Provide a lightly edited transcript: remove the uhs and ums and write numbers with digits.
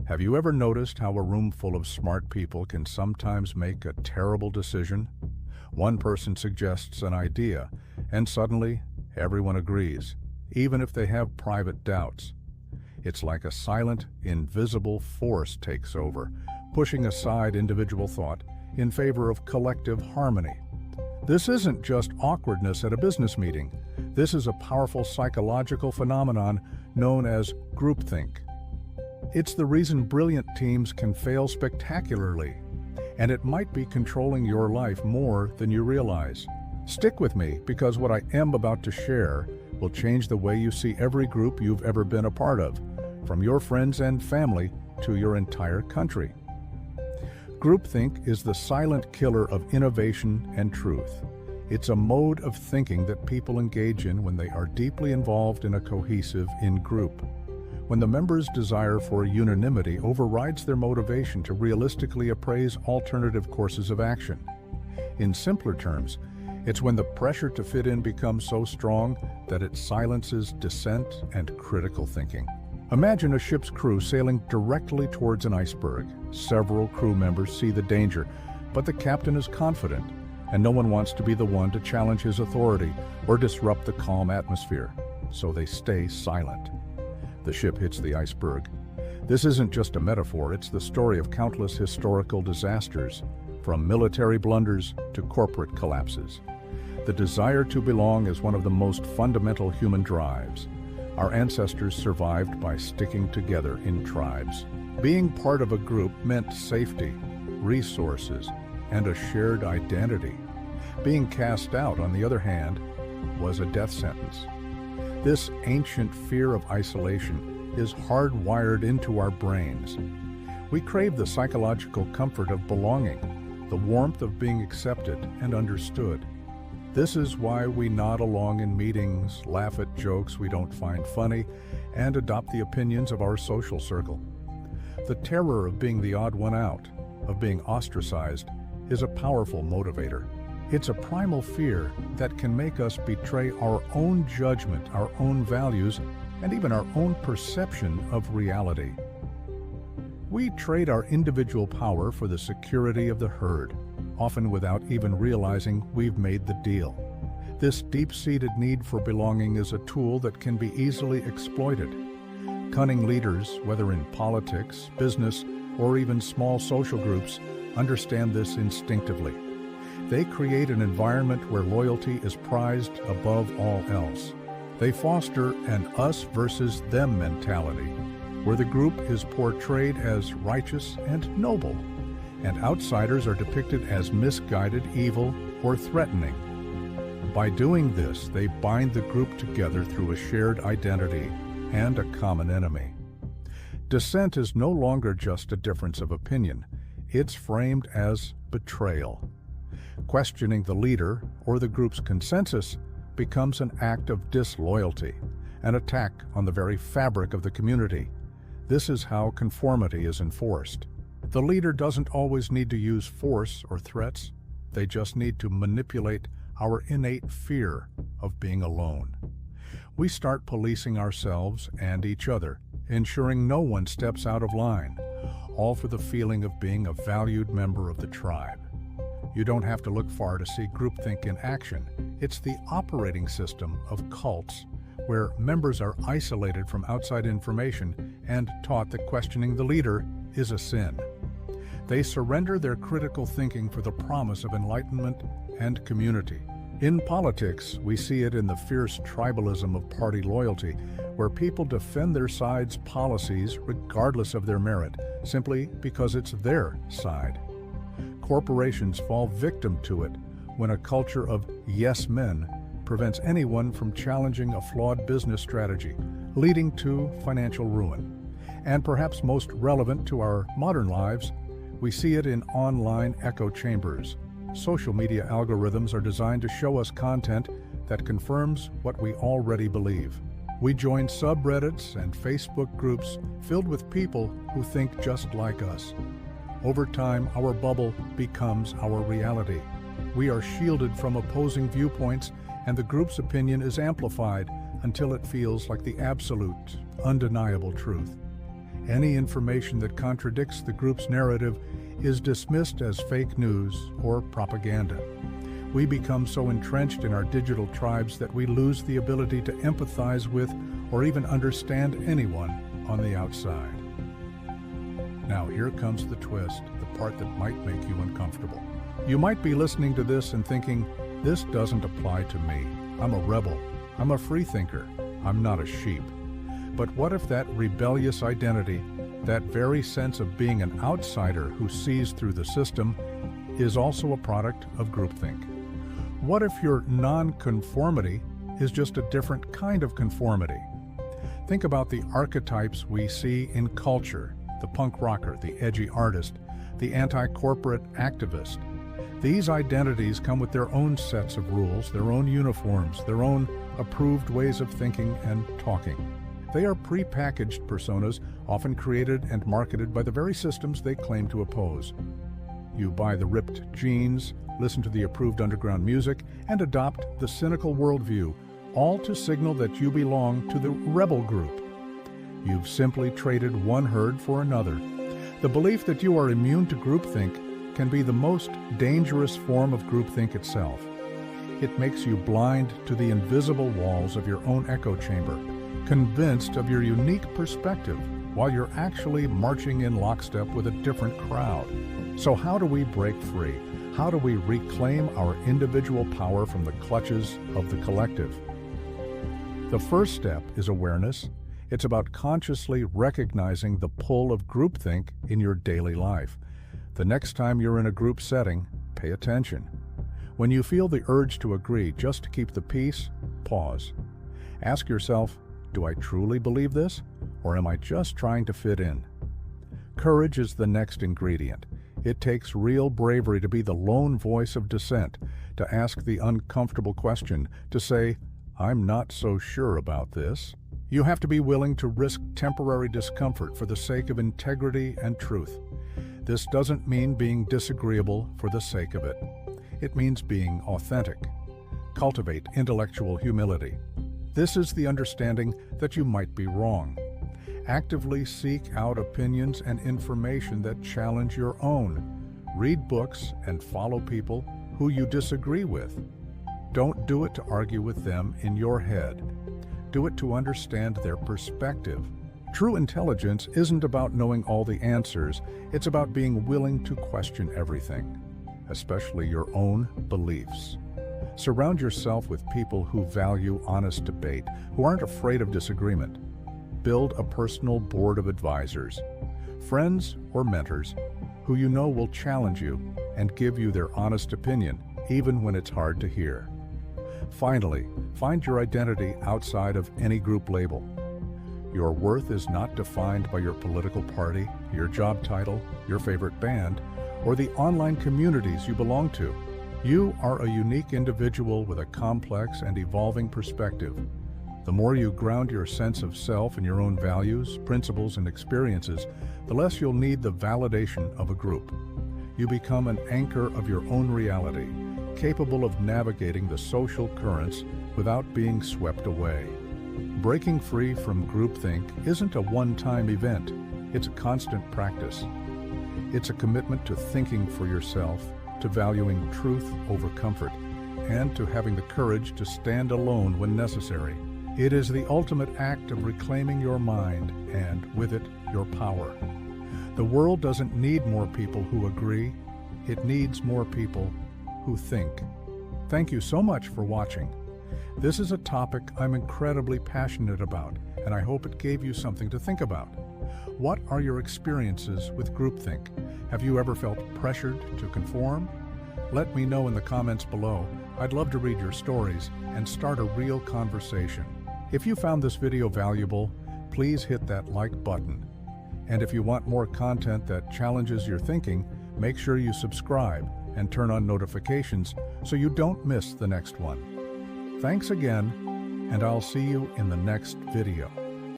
Have you ever noticed how a room full of smart people can sometimes make a terrible decision? One person suggests an idea, and suddenly everyone agrees, even if they have private doubts. It's like a silent, invisible force takes over, pushing aside individual thought in favor of collective harmony. This isn't just awkwardness at a business meeting. This is a powerful psychological phenomenon known as groupthink. It's the reason brilliant teams can fail spectacularly, and it might be controlling your life more than you realize. Stick with me, because what I am about to share will change the way you see every group you've ever been a part of, from your friends and family to your entire country. Groupthink is the silent killer of innovation and truth. It's a mode of thinking that people engage in when they are deeply involved in a cohesive in-group. When the members' desire for unanimity overrides their motivation to realistically appraise alternative courses of action. In simpler terms, it's when the pressure to fit in becomes so strong that it silences dissent and critical thinking. Imagine a ship's crew sailing directly towards an iceberg. Several crew members see the danger, but the captain is confident, and no one wants to be the one to challenge his authority or disrupt the calm atmosphere, so they stay silent. The ship hits the iceberg. This isn't just a metaphor, it's the story of countless historical disasters, from military blunders to corporate collapses. The desire to belong is one of the most fundamental human drives. Our ancestors survived by sticking together in tribes. Being part of a group meant safety, resources, and a shared identity. Being cast out, on the other hand, was a death sentence. This ancient fear of isolation is hardwired into our brains. We crave the psychological comfort of belonging, the warmth of being accepted and understood. This is why we nod along in meetings, laugh at jokes we don't find funny, and adopt the opinions of our social circle. The terror of being the odd one out, of being ostracized, is a powerful motivator. It's a primal fear that can make us betray our own judgment, our own values, and even our own perception of reality. We trade our individual power for the security of the herd, often without even realizing we've made the deal. This deep-seated need for belonging is a tool that can be easily exploited. Cunning leaders, whether in politics, business, or even small social groups, understand this instinctively. They create an environment where loyalty is prized above all else. They foster an us versus them mentality, where the group is portrayed as righteous and noble, and outsiders are depicted as misguided, evil, or threatening. By doing this, they bind the group together through a shared identity and a common enemy. Dissent is no longer just a difference of opinion. It's framed as betrayal. Questioning the leader or the group's consensus becomes an act of disloyalty, an attack on the very fabric of the community. This is how conformity is enforced. The leader doesn't always need to use force or threats. They just need to manipulate our innate fear of being alone. We start policing ourselves and each other, ensuring no one steps out of line, all for the feeling of being a valued member of the tribe. You don't have to look far to see groupthink in action. It's the operating system of cults, where members are isolated from outside information and taught that questioning the leader is a sin. They surrender their critical thinking for the promise of enlightenment and community. In politics, we see it in the fierce tribalism of party loyalty, where people defend their side's policies regardless of their merit, simply because it's their side. Corporations fall victim to it when a culture of yes men prevents anyone from challenging a flawed business strategy, leading to financial ruin. And perhaps most relevant to our modern lives, we see it in online echo chambers. Social media algorithms are designed to show us content that confirms what we already believe. We join subreddits and Facebook groups filled with people who think just like us. Over time, our bubble becomes our reality. We are shielded from opposing viewpoints, and the group's opinion is amplified until it feels like the absolute, undeniable truth. Any information that contradicts the group's narrative is dismissed as fake news or propaganda. We become so entrenched in our digital tribes that we lose the ability to empathize with or even understand anyone on the outside. Now here comes the twist, the part that might make you uncomfortable. You might be listening to this and thinking, this doesn't apply to me. I'm a rebel. I'm a freethinker. I'm not a sheep. But what if that rebellious identity, that very sense of being an outsider who sees through the system, is also a product of groupthink? What if your non-conformity is just a different kind of conformity? Think about the archetypes we see in culture: the punk rocker, the edgy artist, the anti-corporate activist. These identities come with their own sets of rules, their own uniforms, their own approved ways of thinking and talking. They are pre-packaged personas, often created and marketed by the very systems they claim to oppose. You buy the ripped jeans, listen to the approved underground music, and adopt the cynical worldview, all to signal that you belong to the rebel group. You've simply traded one herd for another. The belief that you are immune to groupthink can be the most dangerous form of groupthink itself. It makes you blind to the invisible walls of your own echo chamber, convinced of your unique perspective, while you're actually marching in lockstep with a different crowd. So how do we break free? How do we reclaim our individual power from the clutches of the collective? The first step is awareness. It's about consciously recognizing the pull of groupthink in your daily life. The next time you're in a group setting, pay attention. When you feel the urge to agree just to keep the peace, pause. Ask yourself, do I truly believe this, or am I just trying to fit in? Courage is the next ingredient. It takes real bravery to be the lone voice of dissent, to ask the uncomfortable question, to say, I'm not so sure about this. You have to be willing to risk temporary discomfort for the sake of integrity and truth. This doesn't mean being disagreeable for the sake of it. It means being authentic. Cultivate intellectual humility. This is the understanding that you might be wrong. Actively seek out opinions and information that challenge your own. Read books and follow people who you disagree with. Don't do it to argue with them in your head. Do it to understand their perspective. True intelligence isn't about knowing all the answers. It's about being willing to question everything, especially your own beliefs. Surround yourself with people who value honest debate, who aren't afraid of disagreement. Build a personal board of advisors, friends or mentors, who you know will challenge you and give you their honest opinion, even when it's hard to hear. Finally, find your identity outside of any group label. Your worth is not defined by your political party, your job title, your favorite band, or the online communities you belong to. You are a unique individual with a complex and evolving perspective. The more you ground your sense of self in your own values, principles, and experiences, the less you'll need the validation of a group. You become an anchor of your own reality, capable of navigating the social currents without being swept away. Breaking free from groupthink isn't a one-time event. It's a constant practice. It's a commitment to thinking for yourself, to valuing truth over comfort, and to having the courage to stand alone when necessary. It is the ultimate act of reclaiming your mind and, with it, your power. The world doesn't need more people who agree. It needs more people who think. Thank you so much for watching. This is a topic I'm incredibly passionate about, and I hope it gave you something to think about. What are your experiences with groupthink? Have you ever felt pressured to conform? Let me know in the comments below. I'd love to read your stories and start a real conversation. If you found this video valuable, please hit that like button. And if you want more content that challenges your thinking, make sure you subscribe and turn on notifications so you don't miss the next one. Thanks again, and I'll see you in the next video.